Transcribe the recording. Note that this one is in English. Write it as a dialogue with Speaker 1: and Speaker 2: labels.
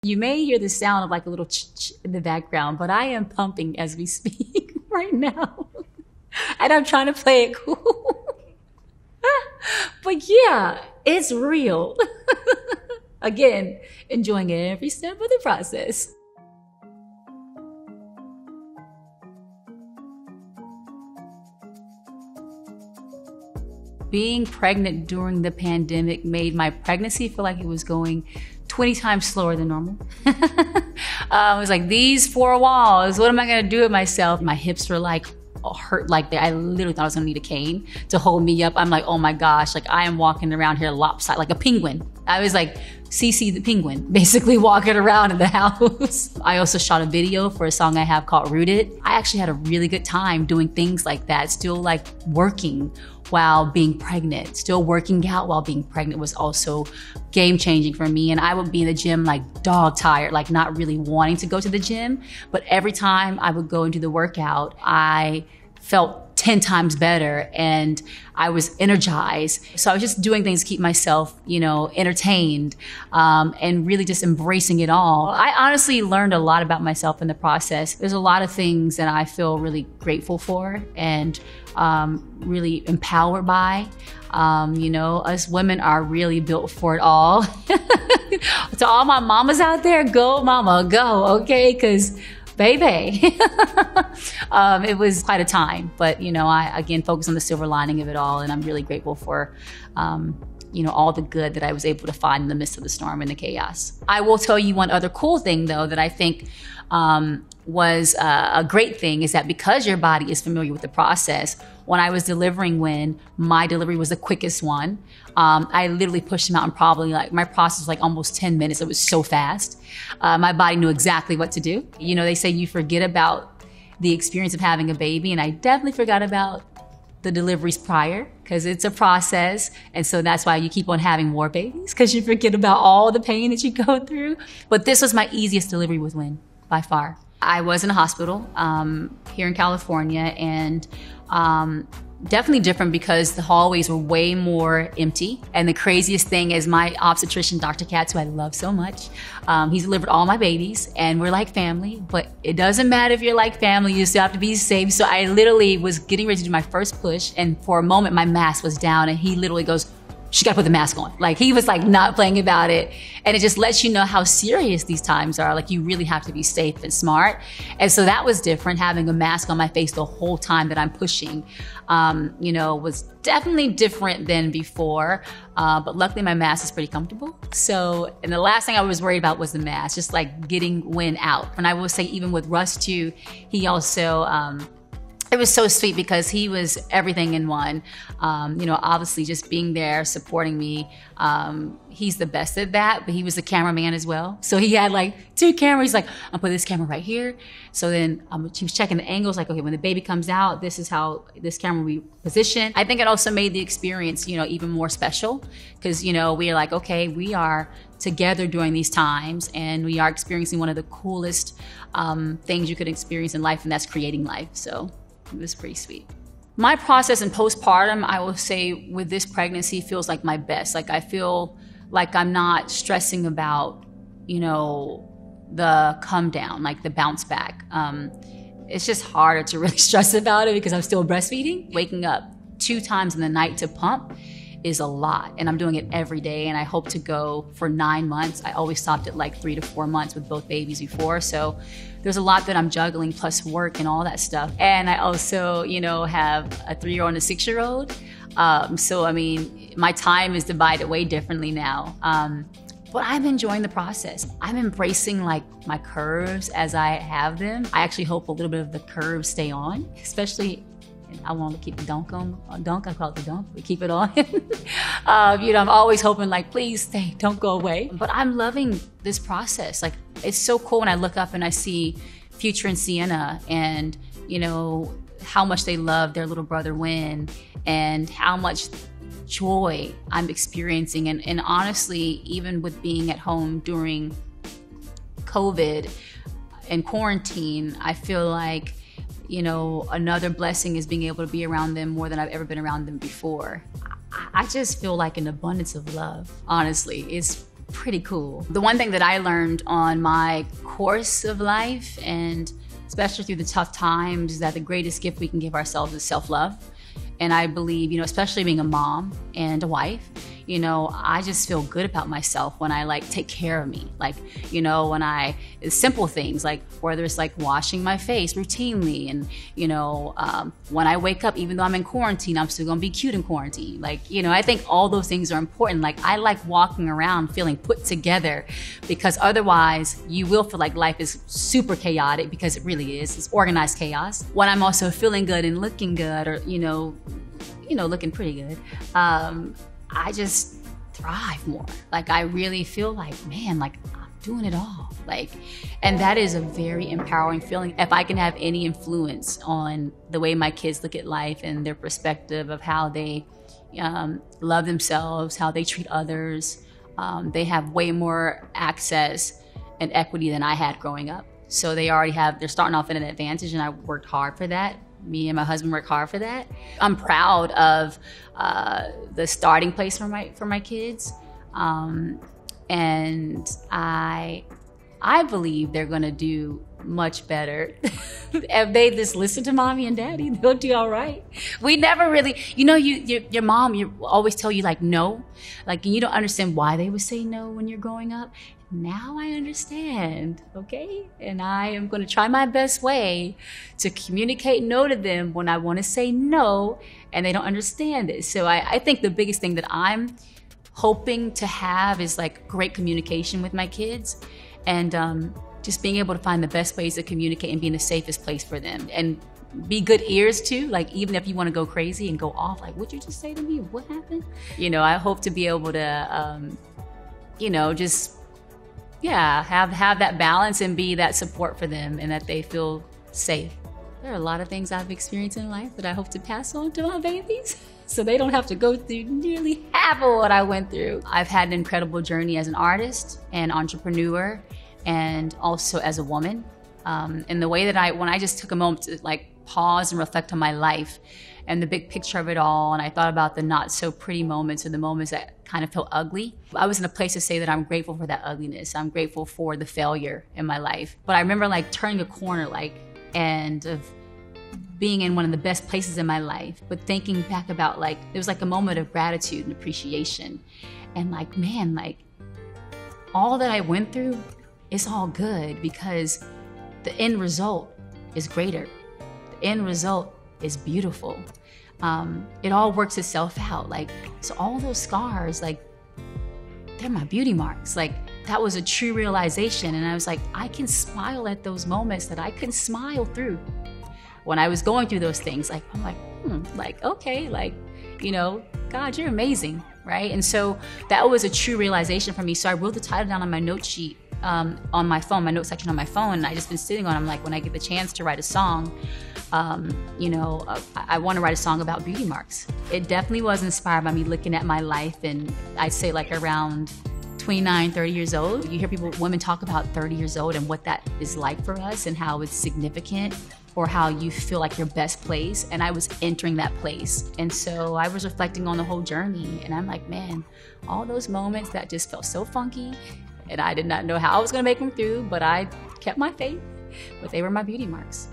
Speaker 1: You may hear the sound of like a little ch-ch in the background, but I am pumping as we speak right now. And I'm trying to play it cool. But yeah, it's real. Again, enjoying every step of the process. Being pregnant during the pandemic made my pregnancy feel like it was going 20 times slower than normal. I was like, these four walls, what am I gonna do with myself? My hips were like hurt like that. I literally thought I was gonna need a cane to hold me up. I'm like, oh my gosh, like I am walking around here lopsided, like a penguin. I was like CC the penguin, basically walking around in the house. I also shot a video for a song I have called Rooted. I actually had a really good time doing things like that, still like working while being pregnant. Still working out while being pregnant was also game changing for me. And I would be in the gym like dog tired, like not really wanting to go to the gym. But every time I would go and do the workout, I felt 10 times better and I was energized. So I was just doing things to keep myself, entertained, and really just embracing it all. I honestly learned a lot about myself in the process. There's a lot of things that I feel really grateful for and really empowered by. Us women are really built for it all. To all my mamas out there, go mama, go, okay? Because baby, it was quite a time. But, I, again, focus on the silver lining of it all. And I'm really grateful for, all the good that I was able to find in the midst of the storm and the chaos. I will tell you one other cool thing, though, that I think was a great thing is that because your body is familiar with the process, when I was delivering, when my delivery was the quickest one, I literally pushed him out and probably my process was like almost 10 minutes. It was so fast. My body knew exactly what to do. They say you forget about the experience of having a baby, and I definitely forgot about the deliveries prior because it's a process. And so that's why you keep on having more babies, because you forget about all the pain that you go through. But this was my easiest delivery with Win by far. I was in a hospital here in California, and definitely different because the hallways were way more empty. And the craziest thing is my obstetrician, Dr. Katz, who I love so much, he's delivered all my babies and we're like family, but it doesn't matter if you're like family, you still have to be safe. So I literally was getting ready to do my first push, and for a moment my mask was down and he literally goes, she gotta put the mask on. Like he was like not playing about it. And it just lets you know how serious these times are. Like you really have to be safe and smart. And so that was different, having a mask on my face the whole time that I'm pushing, was definitely different than before. But luckily my mask is pretty comfortable. So, and the last thing I was worried about was the mask, just like getting Win out. And I will say even with Russ too, he also, it was so sweet because he was everything in one. Obviously just being there, supporting me. He's the best at that, but he was a cameraman as well. So he had like 2 cameras. He's like, I'll put this camera right here. So then he was checking the angles, like, okay, when the baby comes out, this is how this camera will be positioned. I think it also made the experience, even more special because, we are like, okay, we are together during these times and we are experiencing one of the coolest things you could experience in life, and that's creating life. So it was pretty sweet. My process in postpartum, I will say with this pregnancy feels like my best. Like I feel like I'm not stressing about, the come down, like the bounce back. It's just harder to really stress about it because I'm still breastfeeding. Waking up 2 times in the night to pump is a lot, and I'm doing it every day, and I hope to go for 9 months. I always stopped at like 3 to 4 months with both babies before, so there's a lot that I'm juggling, plus work and all that stuff. And I also, have a 3-year-old and a 6-year-old. So, I mean, my time is divided way differently now. But I'm enjoying the process. I'm embracing like my curves as I have them. I actually hope a little bit of the curves stay on, especially I want to keep the dunk on. I call it the dunk. We keep it on. I'm always hoping like, please stay, don't go away. But I'm loving this process. Like, it's so cool when I look up and I see Future and Sienna and, how much they love their little brother Win and how much joy I'm experiencing. And honestly, even with being at home during COVID and quarantine, I feel like another blessing is being able to be around them more than I've ever been around them before. I just feel like an abundance of love, honestly. It's pretty cool. The one thing that I learned on my course of life, and especially through the tough times, is that the greatest gift we can give ourselves is self-love. And I believe, especially being a mom and a wife, I just feel good about myself when I take care of me. When simple things, like whether it's washing my face routinely, and, when I wake up, even though I'm in quarantine, I'm still gonna be cute in quarantine. I think all those things are important. I like walking around feeling put together, because otherwise you will feel like life is super chaotic, because it really is. It's organized chaos. When I'm also feeling good and looking good, or, looking pretty good, I just thrive more. I really feel man, I'm doing it all. And that is a very empowering feeling. If I can have any influence on the way my kids look at life and their perspective of how they love themselves, how they treat others, they have way more access and equity than I had growing up. So they're starting off at an advantage, and I worked hard for that. Me and my husband work hard for that. I'm proud of the starting place for my kids, and I believe they're gonna do much better. If they just listen to mommy and daddy, they'll do all right. We never really, your mom, you always tell you no, and you don't understand why they would say no when you're growing up. Now I understand, okay? And I am gonna try my best way to communicate no to them when I wanna say no and they don't understand it. So I think the biggest thing that I'm hoping to have is great communication with my kids, and just being able to find the best ways to communicate and be in the safest place for them. And be good ears too, even if you wanna go crazy and go off, what'd you just say to me? What happened? I hope to be able to, just have that balance and be that support for them, and that they feel safe. There are a lot of things I've experienced in life that I hope to pass on to my babies, so they don't have to go through nearly half of what I went through. I've had an incredible journey as an artist and entrepreneur, and also as a woman. And the way that when I just took a moment to pause and reflect on my life and the big picture of it all, and I thought about the not so pretty moments, or the moments that kind of felt ugly, I was in a place to say that I'm grateful for that ugliness. I'm grateful for the failure in my life. But I remember turning a corner, and of being in one of the best places in my life, but thinking back about there was a moment of gratitude and appreciation. And man, all that I went through is all good, because the end result is greater. The end result is beautiful. It all works itself out. So all those scars, they're my beauty marks. That was a true realization. And I was I can smile at those moments that I couldn't smile through when I was going through those things. I'm okay, God, you're amazing, right? And so that was a true realization for me. So I wrote the title down on my note sheet, on my phone, my note section on my phone, and I just been sitting on. I'm when I get the chance to write a song, I want to write a song about beauty marks. It definitely was inspired by me looking at my life, and I'd say around 29, 30 years old. You hear women talk about 30 years old and what that is like for us, and how it's significant, or how you feel your best place. And I was entering that place. And so I was reflecting on the whole journey, and I'm man, all those moments that just felt so funky, and I did not know how I was gonna make them through, but I kept my faith, but they were my beauty marks.